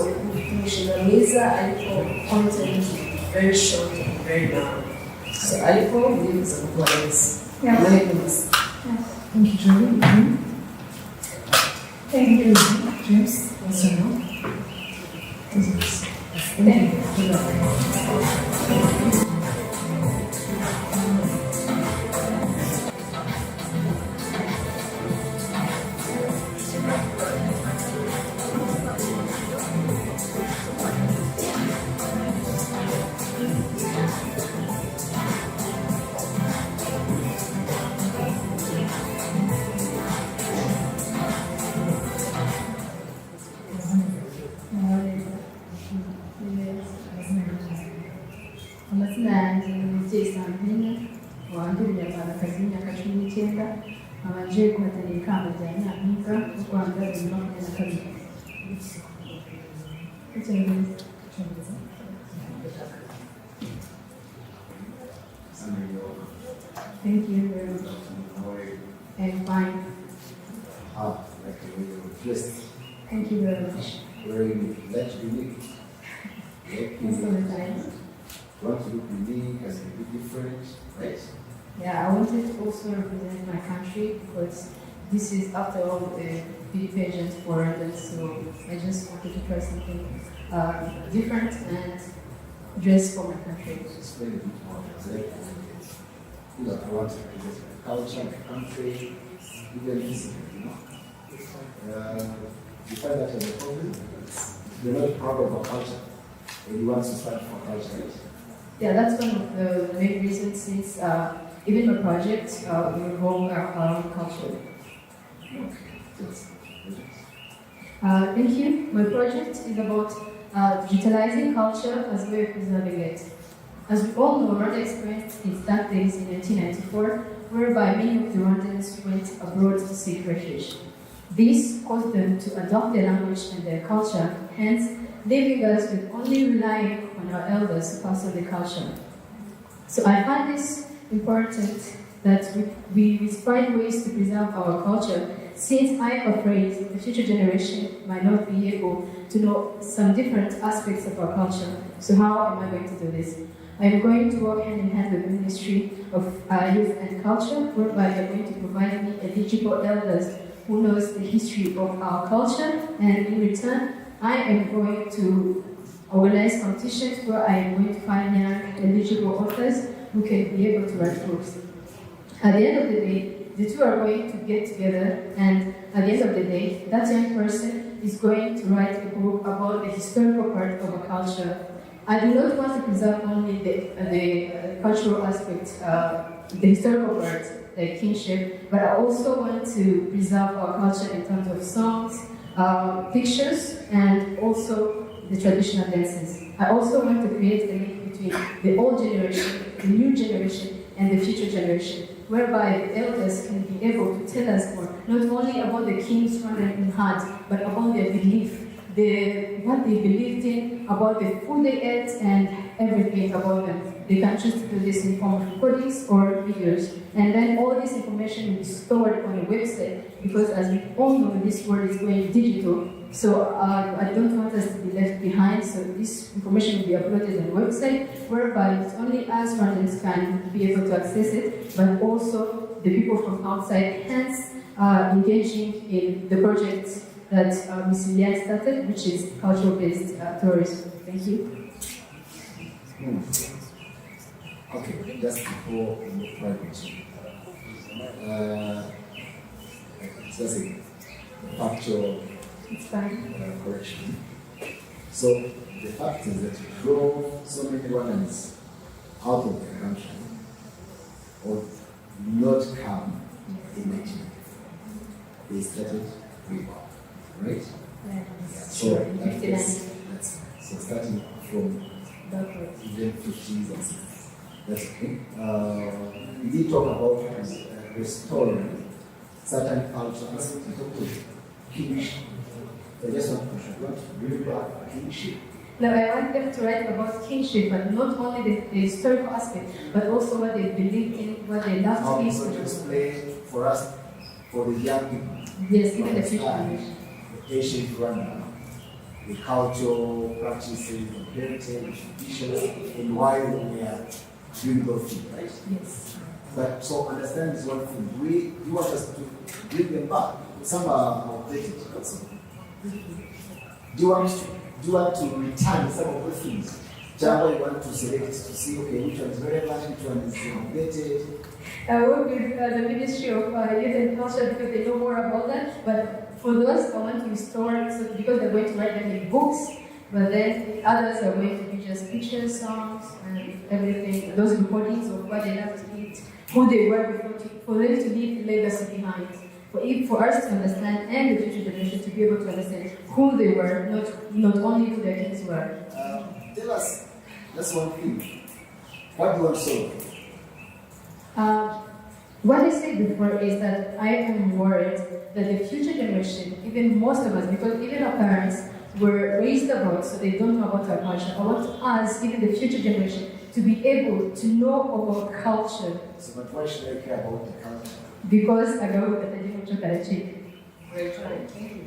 umushinga mwiza ariko content very short and very long. So ariko ndifuza gukora neza. Amahirwe masa. Thank you, Joey. Thank you, James. What's your name? Thank you. Amazina yanjye ni Umubyeyi Sandrine, wandurira Rwandakazi y'imyaka 19, abanje guhatanira ikamba rya Nyampinga y'u Rwanda 2022. Thank you very much. I'm fine. Like you're blessed. Thank you very much. Very unique. That's unique. Most of the time. You want to look unique and be different, right? Yeah, I wanted to also represent my country because this is, after all, a beauty pageant for Rwanda, so I just wanted to try something different and dress for my country. Explain a bit more. I want to represent my culture, my country, even physically, you find that as a problem. You're not proud of our culture, and you want to stand for culture, right? Yeah, that's one of the main reasons since even my project will involve our own culture. Thank you. My project is about digitalizing culture as a way of preserving it. As we all know, Rwanda experienced its dark days in 1994, whereby many of the Rwandans went abroad to seek refuge. This caused them to adopt their language and their culture, hence leaving us with only relying on our elders to pass on the culture. So I find this important that we find ways to preserve our culture, since I am afraid the future generation might not be able to know some different aspects of our culture. So how am I going to do this? I am going to work hand in hand with the Ministry of Youth and Culture, whereby they are going to provide me eligible elders who knows the history of our culture, and in return, I am going to organize competitions where I am going to find young eligible authors who can be able to write books. At the end of the day, the two are going to get together, and at the end of the day, that young person is going to write a book about the historical part of our culture. I do not want to preserve only the cultural aspect, the historical part, like kinship, but I also want to preserve our culture in terms of songs, pictures, and also the traditional dances. I also want to create a link between the old generation, the new generation, and the future generation, whereby the elders can be able to tell us more, not only about the kings Rwanda had, but about their belief, what they believed in, about the food they ate, and everything about them. They can choose to do this in form of recordings or videos. And then all this information will be stored on a website, because as we all know, this world is going digital. So I don't want us to be left behind. So this information will be uploaded on a website, whereby not only us Rwandans can be able to access it, but also the people from outside, hence engaging in the project that Ms. Amelia started, which is cultural-based tourism. Thank you. Okay, just before we move forward, just a factual correction. So the fact is that we drove so many Rwandans out of the country or not come in 1994. They started rebound, right? So that's so starting from even 50s and 60s. That's okay. We did talk about restoring certain cultures. We talked about kinship. I just want to bring back kinship. No, I want them to write about kinship, but not only the historical aspect, but also what they believe in, what they love to eat. So just play for us, for the young people. Yes, even the future generation. The ancient Rwanda, the cultural practices, the heritage, traditions, and why we are doing those things, right? Yes. But so understand this one thing. You want us to bring them back. Some are outdated. Do you want to return some of those things? Java, you want to select to see, okay, which one is relevant, which one is outdated? I work with the Ministry of Youth and Culture because they know more about that. But for those, I want to restore, so because they're going to write them in books, but then others are going to be just pictures, songs, and everything, those recordings of what they have to eat, who they were before, for them to leave the legacy behind. For us to understand, and the future generation to be able to understand who they were, not only who their kids were. Tell us, that's one thing. What do you want to solve? What I said before is that I am worried that the future generation, even most of us, because even our parents were raised abroad, so they don't know about our culture. I want us, even the future generation, to be able to know about culture. So, but why should I care about the culture? Because I go with the different chocolate chip. Great try. Thank you.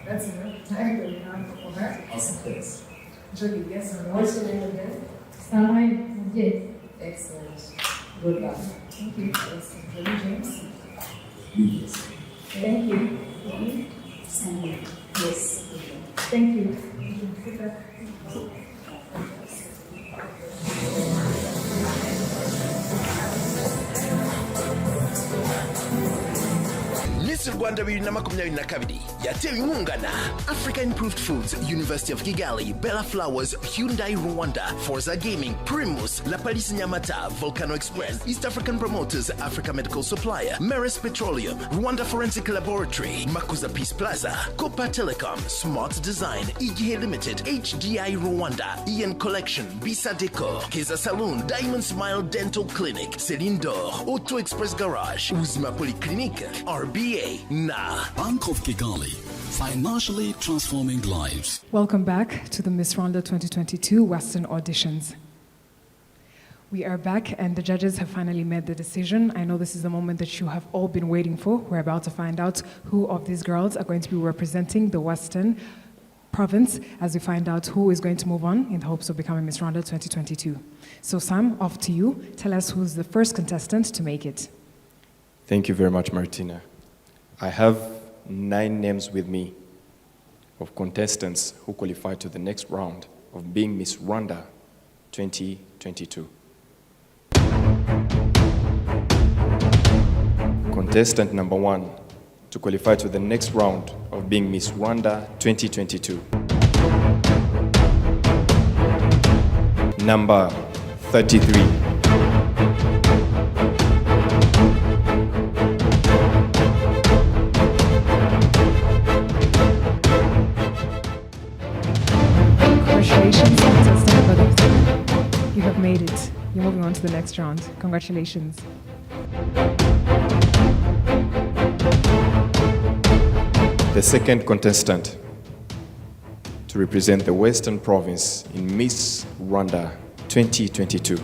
That's enough time that we have for that. Awesome, thanks. Julie, yes, and what's your name again? Sandrine, yes. Excellent. Good luck. Thank you. Yes, Julie James. Yes. Thank you. Sandrine. Yes. Thank you. Good luck. Miss Rwanda 2022 yatewe inkunga na Africa Improved Foods, University of Kigali, Bella Flowers, Hyundai Rwanda, Forza Gaming, Primus, La Palisse Nyamata, Volcano Express, East African Promoters, Africa Medical Supplier, Merci Petroleum, Rwanda Forensic Laboratory, Makuza Peace Plaza, Copa Telecom, Smart Design, Igihe Limited, HDI Rwanda, Ian Collection, Bisa Deco, Keza Saloon, Diamond Smile Dental Clinic, Celine D'Or, Auto Express Garage, Uzima Polyclinic, RBA, na Bank of Kigali, financially transforming lives. Welcome back to the Miss Rwanda 2022 Western auditions. We are back and the judges have finally made the decision. I know this is the moment that you have all been waiting for. We're about to find out who of these girls are going to be representing the Western province as we find out who is going to move on in the hopes of becoming Miss Rwanda 2022. So Sam, off to you. Tell us who's the first contestant to make it. Thank you very much, Martina. I have 9 names with me of contestants who qualify to the next round of being Miss Rwanda 2022. Contestant number 1 to qualify to the next round of being Miss Rwanda 2022. Number 33. Congratulations, contestant number 3. You have made it. You're moving on to the next round. Congratulations. The second contestant to represent the Western Province in Miss Rwanda 2022.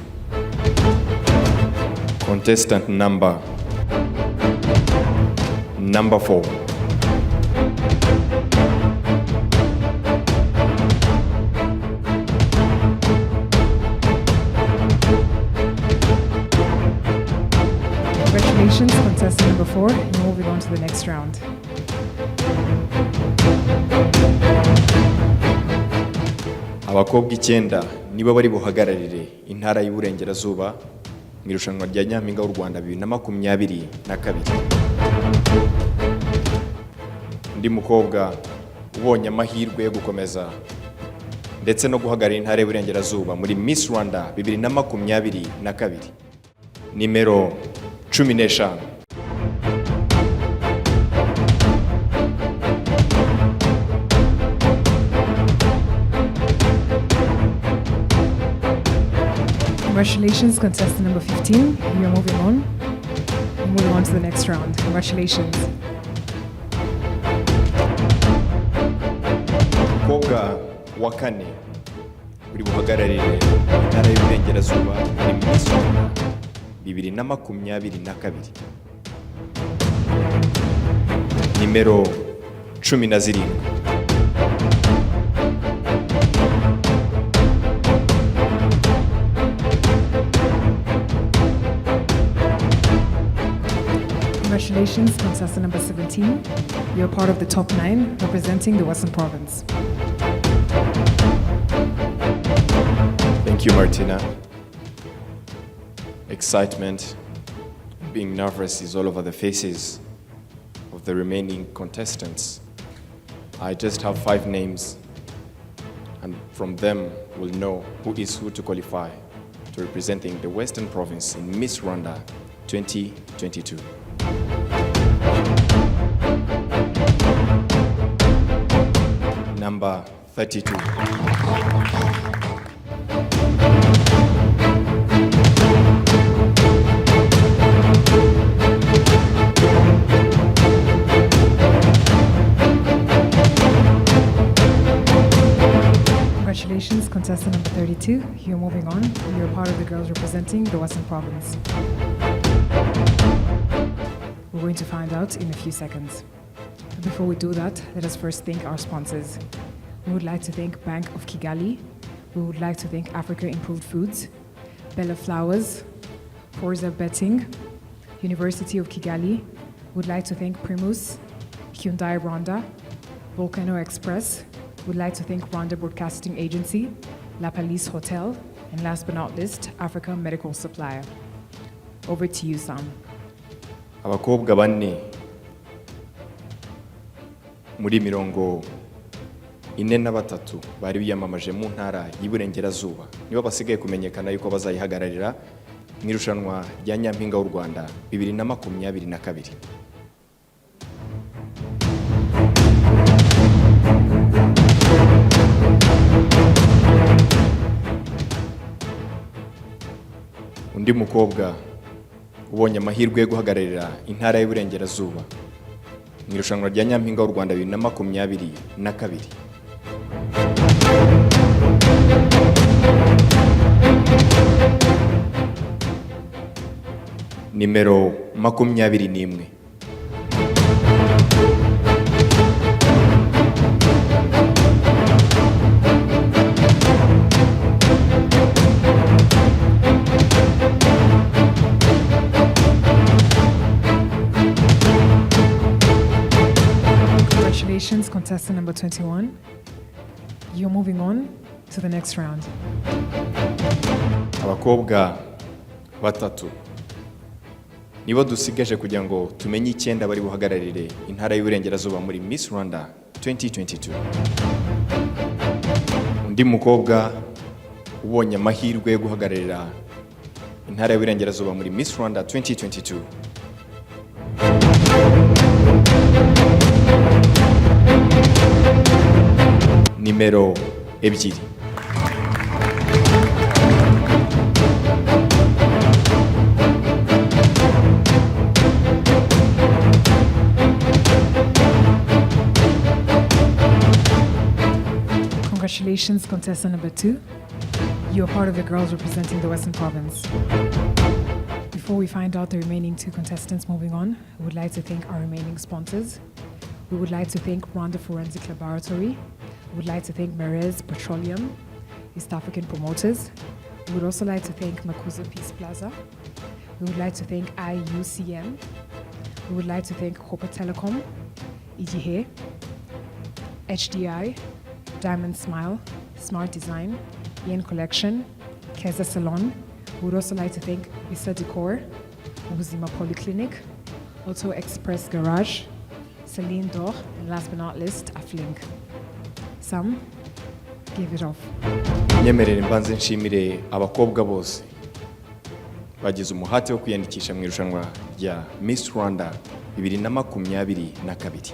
Contestant number 4. Congratulations, contestant number 4. You're moving on to the next round. Abakobwa 9 nibo bari buhagararire intara y'Iburengerazuba mu irushanwa rya Nyampinga w'u Rwanda 2022. Undi mukobwa ubonye amahirwe yo gukomeza ndetse no guhagararira intara y'Iburengerazuba muri Miss Rwanda 2022. Nimero 15. Congratulations, contestant number 15. You're moving on. You're moving on to the next round. Congratulations. Umukobwa wa 4 uri buhagararire intara y'Iburengerazuba muri Miss Rwanda 2022. Nimero 17. Congratulations, contestant number 17. You're part of the top 9 representing the Western Province. Thank you, Martina. Excitement, being nervous is all over the faces of the remaining contestants. I just have 5 names, and from them we'll know who is who to qualify to representing the Western Province in Miss Rwanda 2022. Number 32. Congratulations, contestant number 32. You're moving on. You're part of the girls representing the Western Province. We're going to find out in a few seconds. But before we do that, let us first thank our sponsors. We would like to thank Bank of Kigali. We would like to thank Africa Improved Foods, Bella Flowers, Forza Betting, University of Kigali. We would like to thank Primus, Hyundai Rwanda, Volcano Express. We would like to thank Rwanda Broadcasting Agency, La Palisse Hotel, and last but not least, Africa Medical Supplier. Over to you, Sam. Abakobwa 4 muri 43 bari biyamamaje mu ntara y'Iburengerazuba nibo basigaye kumenyekana yuko bazayihagararira mu irushanwa rya Nyampinga w'u Rwanda 2022. Undi mukobwa ubonye amahirwe yo guhagararira intara y'Iburengerazuba mu irushanwa rya Nyampinga w'u Rwanda 2022. Nimero 21. Congratulations, contestant number 21. You're moving on to the next round. Abakobwa batatu nibo dusigaje kugira ngo tumenye 9 bari buhagararire intara y'Iburengerazuba muri Miss Rwanda 2022. Undi mukobwa ubonye amahirwe yo guhagararira intara y'Iburengerazuba muri Miss Rwanda 2022. Nimero 2. Congratulations, contestant number 2. You're part of the girls representing the Western Province. Before we find out the remaining 2 contestants moving on, we would like to thank our remaining sponsors. We would like to thank Rwanda Forensic Laboratory. We would like to thank Merez Petroleum, East African Promoters. We would also like to thank Makuza Peace Plaza. We would like to thank IUCM. We would like to thank Hopa Telecom, EGH, HDI, Diamond Smile, Smart Design, Yen Collection, Keza Salon. We would also like to thank Vista Decor, Ubuzima Polyclinic, Auto Express Garage, Celine Dor, and last but not least, Aflink. Sam, give it off. Nyemerere mbanze nshimire abakobwa bose bagize umuhate wo kwiyandikisha mu irushanwa rya Miss Rwanda 2022.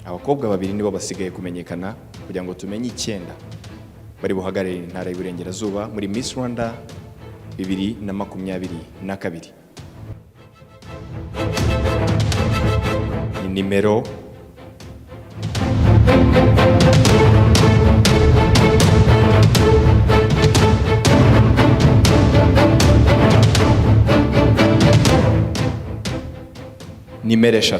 Abakobwa babiri nibo basigaye kumenyekana kugira ngo tumenye 9 bari buhagararira intara y'Iburengerazuba muri Miss Rwanda 2022. Ni nimero nimero 3.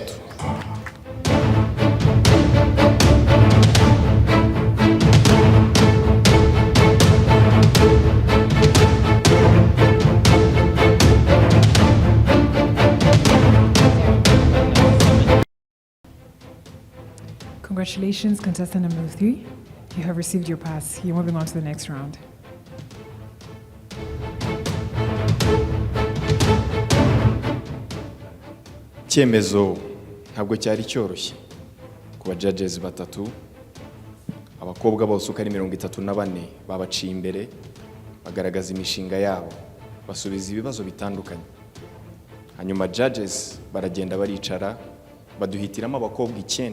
Congratulations, contestant number 3. You have received your pass. You're moving on to the next round. Cyemezo ntabwo cyari cyoroshye ku judges batatu. Abakobwa bose uko ari 34 babaciye imbere bagaragaza imishinga yabo basubiza ibibazo bitandukanye. Hanyuma judges baragenda baricara baduhitiramo abakobwa 9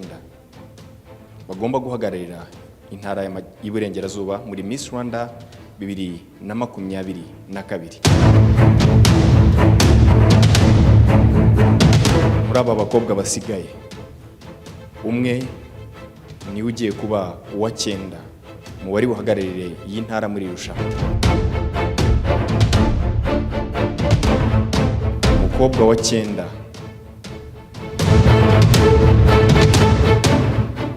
bagomba guhagararira intara y'Iburengerazuba muri Miss Rwanda 2022. Muri aba bakobwa basigaye umwe ni ugiye kuba uwa 9 mu bari buhagararire iyi ntara muri irushanwa. Umukobwa wa 9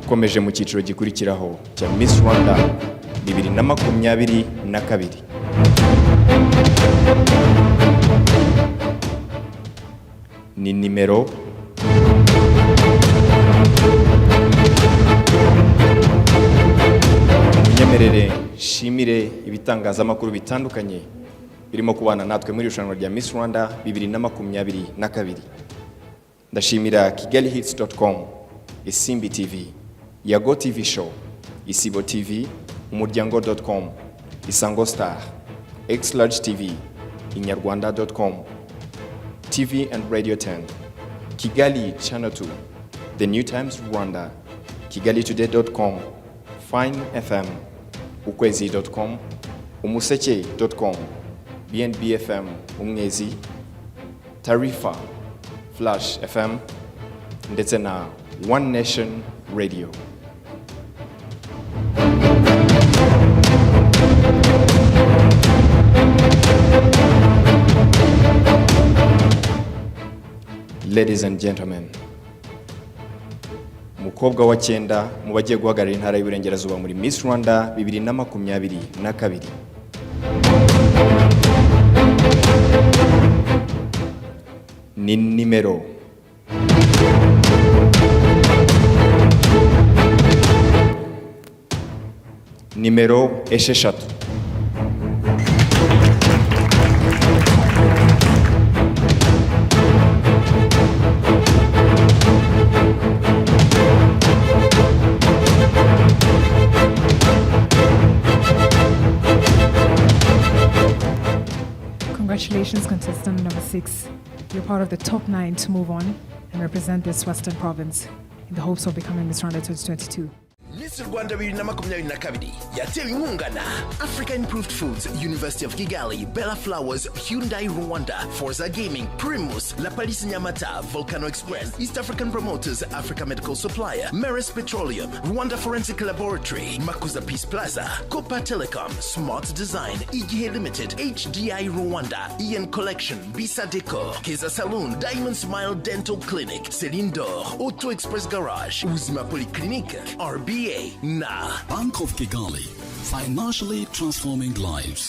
ukomeje mu cyiciro gikurikiraho cya Miss Rwanda 2022. Ni nimero Nyemerere shimire ibitangazamakuru bitandukanye birimo kubana natwe muri irushanwa rya Miss Rwanda 2022. Ndashimira KigaliHits.com, Isimbi TV, Yago TV Show, Isibo TV, umuryango.com, Isango Star, X-Large TV, inyarwanda.com, TV and Radio 10, Kigali Channel 2, The New Times Rwanda, KigaliToday.com, Fine FM, Ukwezi.com, Umuseke.com, BNB FM, Umwezi, Tarifa, Flash FM, ndetse na One Nation Radio. Ladies and gentlemen, umukobwa wa 9 mu bagiye guhagarara intara y'Iburengerazuba muri Miss Rwanda 2022. Ni nimero esheshatu. Congratulations, contestant number 6. You're part of the top 9 to move on and represent this Western province in the hopes of becoming Miss Rwanda 2022. Miss Rwanda 2022 yatewe inkunga na Africa Improved Foods, University of Kigali, Bella Flowers, Hyundai Rwanda, Forza Gaming, Primus, La Palisse Nyamata, Volcano Express, East African Promoters, Africa Medical Supplier, Merci Petroleum, Rwanda Forensic Laboratory, Makuza Peace Plaza, Copa Telecom, Smart Design, Igihe Limited, HDI Rwanda, Ian Collection, Bisa Deco, Keza Saloon, Diamond Smile Dental Clinic, Celine D'Or, Auto Express Garage, Uzima Polyclinic, RBA, na Bank of Kigali, financially transforming lives.